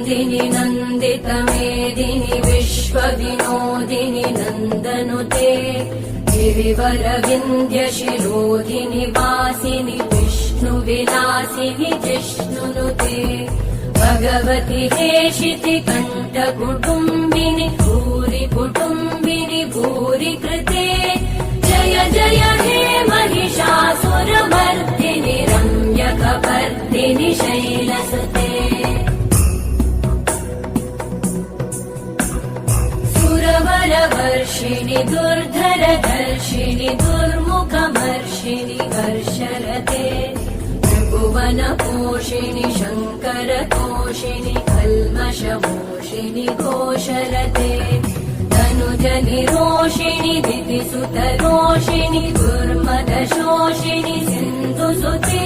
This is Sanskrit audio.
नन्दिनि नन्दितमेदिनि विश्वविनोदिनि नन्दनुते गिरिवरविन्द्यशिरोधिनि वासिनि विष्णुविलासिनि जिष्णुनुते भगवति हेशिति कण्ठकुटुम्बिनि भूरि कुटुम्बिनि भूरि कृते जय जय हे महिषासुरमर्दिनि रम्यकपर्दिनि शैलसुते सुरवरवर्षिणि दुर्धरधर्षिणि दुर्मुखमर्षिणि हर्षरते त्रिभुवनपोषिणि शङ्करतोषिणि कल्मषमोषिणि घोषरते तनुजनिरोषिणि दितिसुतरोषिणि दुर्मदशोषिणि सिन्धुसुते